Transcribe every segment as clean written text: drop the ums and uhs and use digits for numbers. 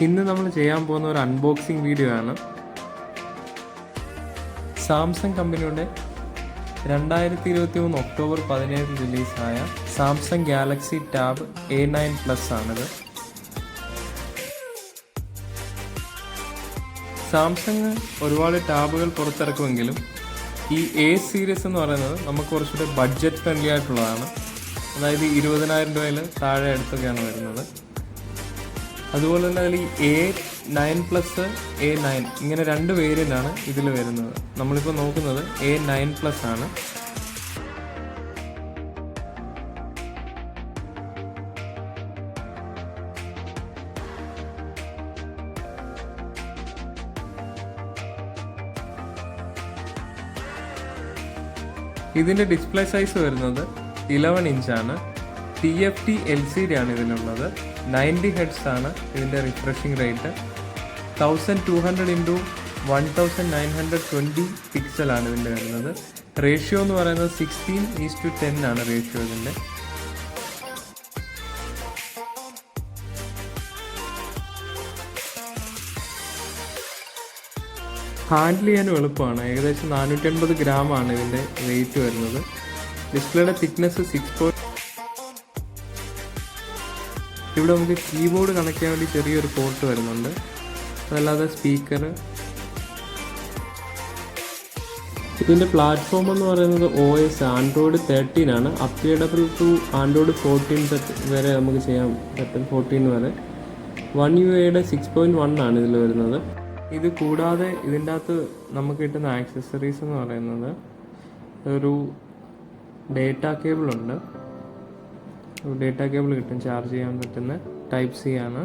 ഇന്ന് നമ്മൾ ചെയ്യാൻ പോകുന്ന ഒരു അൺബോക്സിംഗ് വീഡിയോ ആണ്. സാംസങ് കമ്പനിയുടെ 2023 ഒക്ടോബർ 17 റിലീസായ Samsung Galaxy tab A9 plus ആണിത്. സാംസങ് ഒരുപാട് ടാബുകൾ പുറത്തിറക്കുമെങ്കിലും ഈ A സീരീസ് എന്ന് പറയുന്നത് നമുക്ക് കുറച്ചുകൂടെ ബഡ്ജറ്റ് ഫ്രണ്ട്ലി ആയിട്ടുള്ളതാണ്. അതായത് 20,000 രൂപയിൽ താഴെ അടുത്തൊക്കെയാണ് വരുന്നത്. അതുപോലെ തന്നെ അതിൽ ഈ A9 പ്ലസ് A9 ഇങ്ങനെ രണ്ട് വേരിയൻ്റാണ് ഇതിൽ വരുന്നത്. നമ്മളിപ്പോൾ നോക്കുന്നത് A9 പ്ലസ് ആണ്. ഇതിൻ്റെ ഡിസ്പ്ലേ സൈസ് വരുന്നത് 11 ഇഞ്ചാണ്. TFT LCD ആണ് ഇതിനുള്ളത്. 90 Hz ആണ് ഇതിൻ്റെ റിഫ്രഷിംഗ് റേറ്റ്. 1200 × 1920 പിക്സലാണ് ഇതിൻ്റെ വരുന്നത്. റേഷ്യോ എന്ന് പറയുന്നത് 16:10 ആണ് റേഷ്യോ ഇതിൻ്റെ. ഹാൻഡിൽ ചെയ്യാനും എളുപ്പമാണ്. ഏകദേശം 450 ഗ്രാമാണ് ഇതിൻ്റെ വെയിറ്റ് വരുന്നത്. ഡിസ്പ്ലേയുടെ തിക്നെസ് 6. ഇവിടെ നമുക്ക് കീബോർഡ് കണക്ട് ചെയ്യാൻ വേണ്ടി ചെറിയൊരു പോർട്ട് വരുന്നുണ്ട്. അതല്ലാതെ സ്പീക്കർ. ഇതിൻ്റെ പ്ലാറ്റ്ഫോം എന്ന് പറയുന്നത് OS Android 13 ആണ്. അപ്ഗ്രേഡബിൾ ടു Android 14 വരെ നമുക്ക് ചെയ്യാൻ പറ്റും. 14 വരെ. One UI 6.1 ആണ് ഇതിൽ വരുന്നത്. ഇത് കൂടാതെ ഇതിൻ്റെ അകത്ത് നമുക്ക് കിട്ടുന്ന ആക്സസറീസ് എന്ന് പറയുന്നത് ഒരു ഡേറ്റ കേബിളുണ്ട്. ഡേറ്റ കേബിൾ കിട്ടും, ചാർജ് ചെയ്യാൻ പറ്റുന്ന Type C ആണ്.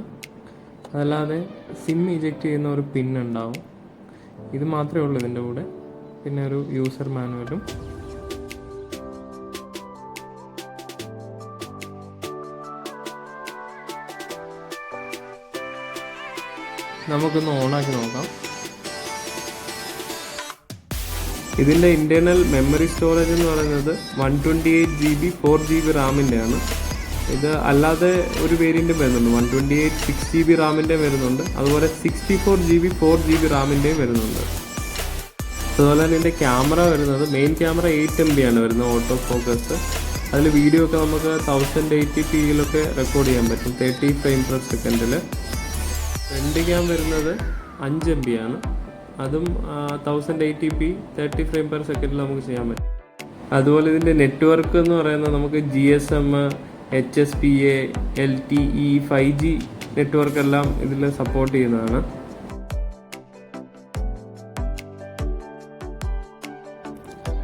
അതല്ലാതെ സിം ഇജക്റ്റ് ചെയ്യുന്ന ഒരു പിൻ ഉണ്ടാവും. ഇത് മാത്രമേ ഉള്ളൂ ഇതിൻ്റെ കൂടെ. പിന്നെ ഒരു യൂസർ മാനുവലും. നമുക്കൊന്ന് ഓണാക്കി നോക്കാം. ഇതിൻ്റെ ഇൻറ്റേർണൽ മെമ്മറി സ്റ്റോറേജ് എന്ന് പറയുന്നത് 128 GB 4 GB റാമിൻ്റെ ആണ്. ഇത് അല്ലാതെ ഒരു വേരിയൻ്റ് വരുന്നുണ്ട്. 128 6 GB റാമിൻ്റെ വരുന്നുണ്ട്. അതുപോലെ 64 GB 4 GB റാമിൻ്റെയും വരുന്നുണ്ട്. അതുപോലെ തന്നെ ഇതിൻ്റെ ക്യാമറ വരുന്നത് മെയിൻ ക്യാമറ 8 MB ആണ് വരുന്നത്, ഓട്ടോ ഫോക്കസ്. അതിൽ വീഡിയോ ഒക്കെ നമുക്ക് 1080p റെക്കോർഡ് ചെയ്യാൻ പറ്റും, 30 ഫ്രെയിം/സെക്കൻഡിൽ. ഫ്രണ്ട് ക്യാം വരുന്നത് 5 MB ആണ്. അതും 1080p 30 ഫ്രെയിം/സെക്കൻഡിൽ നമുക്ക് ചെയ്യാൻ പറ്റും. അതുപോലെ ഇതിൻ്റെ നെറ്റ്വർക്ക് എന്ന് പറയുന്നത് നമുക്ക് GSM, HSPA, LTE, 5G network എല്ലാം ഇതിൽ സപ്പോർട്ട് ചെയ്യുന്നതാണ്.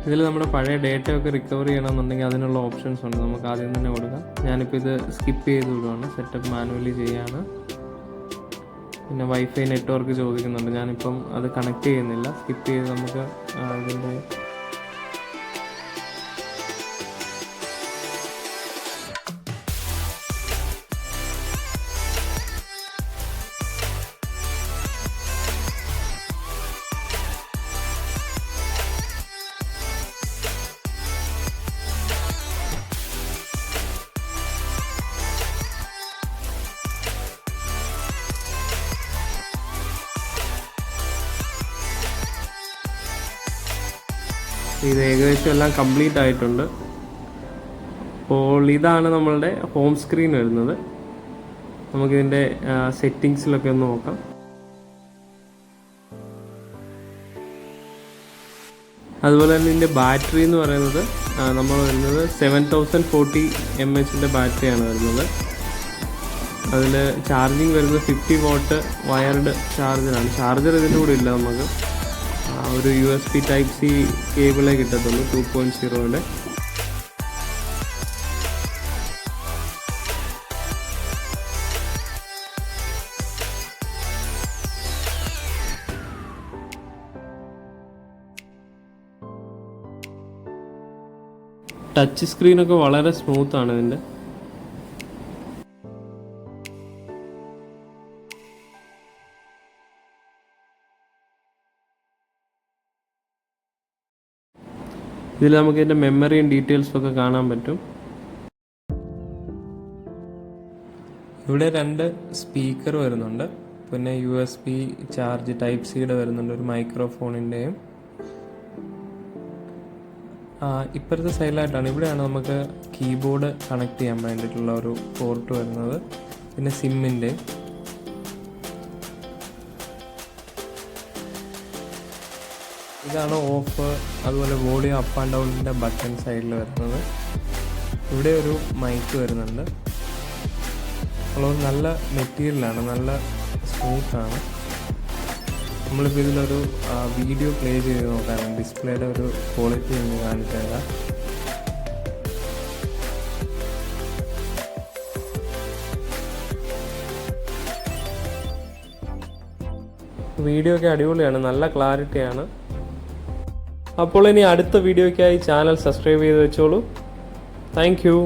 ഇതിൽ നമ്മുടെ പഴയ ഡേറ്റ ഒക്കെ റിക്കവർ ചെയ്യണമെന്നുണ്ടെങ്കിൽ അതിനുള്ള ഓപ്ഷൻസ് ഉണ്ട്. നമുക്ക് ആദ്യം തന്നെ കൊടുക്കാം. ഞാനിപ്പോൾ ഇത് സ്കിപ്പ് ചെയ്ത് വിടുവാണ്. സെറ്റപ്പ് മാനുവലി ചെയ്യാണ്. പിന്നെ വൈഫൈ നെറ്റ്വർക്ക് ചോദിക്കുന്നുണ്ട്. ഞാനിപ്പം അത് കണക്ട് ചെയ്യുന്നില്ല. സ്കിപ്പ് ചെയ്ത് നമുക്ക് ഇതിൻ്റെ ഇത് ഏകദേശം എല്ലാം കംപ്ലീറ്റ് ആയിട്ടുണ്ട്. അപ്പോൾ ഇതാണ് നമ്മളുടെ ഹോം സ്ക്രീൻ വരുന്നത്. നമുക്കിതിൻ്റെ സെറ്റിങ്സിലൊക്കെ ഒന്ന് നോക്കാം. അതുപോലെ തന്നെ ഇതിൻ്റെ ബാറ്ററി എന്ന് പറയുന്നത് നമ്മൾ വരുന്നത് 7040 mAh ബാറ്ററിയാണ് വരുന്നത്. അതിൽ ചാർജിങ് വരുന്നത് 50 വാട്ട് വയർഡ് ചാർജറാണ്. ചാർജർ ഇതിൻ്റെ കൂടെ ഇല്ല. നമുക്ക് ഒരു USB Type C കേബിളേ കിട്ടത്തുള്ളൂ, 2.0. ടച്ച് സ്ക്രീനൊക്കെ വളരെ സ്മൂത്താണ് ഇതിൻ്റെ. ഇതിൽ നമുക്ക് ഇതിൻ്റെ മെമ്മറിയും ഡീറ്റെയിൽസൊക്കെ കാണാൻ പറ്റും. ഇവിടെ 2 സ്പീക്കർ വരുന്നുണ്ട്. പിന്നെ USB ചാർജ് ടൈപ്പ് സിയുടെ വരുന്നുണ്ട്, ഒരു മൈക്രോഫോണിൻ്റെയും. ഇപ്പോഴത്തെ സൈഡിലായിട്ടാണ്, ഇവിടെയാണ് നമുക്ക് കീബോർഡ് കണക്ട് ചെയ്യാൻ വേണ്ടിയിട്ടുള്ള ഒരു പോർട്ട് വരുന്നത്. പിന്നെ സിമ്മിൻ്റെ ഇതാണ് ഓഫ്. അതുപോലെ വോളിയം അപ്പ് ആൻഡ് ഡൗണിൻ്റെ ബട്ടൺ സൈഡിൽ വരുന്നത്. ഇവിടെ ഒരു മൈക്ക് വരുന്നുണ്ട്. നല്ല മെറ്റീരിയലാണ്, നല്ല സ്മൂത്താണ്. നമ്മളിപ്പോൾ ഇതിലൊരു വീഡിയോ പ്ലേ ചെയ്ത് നോക്കാറുണ്ട്. ഡിസ്പ്ലേയുടെ ഒരു ക്വാളിറ്റി ഒന്ന് കാണിച്ചേക്കാം. വീഡിയോ ഒക്കെ അടിപൊളിയാണ്, നല്ല ക്ലാരിറ്റിയാണ്. അപ്പോൾ ഇനി അടുത്ത വീഡിയോയ്ക്കായി ചാനൽ സബ്സ്ക്രൈബ് ചെയ്ത് വെച്ചോളൂ. Thank you.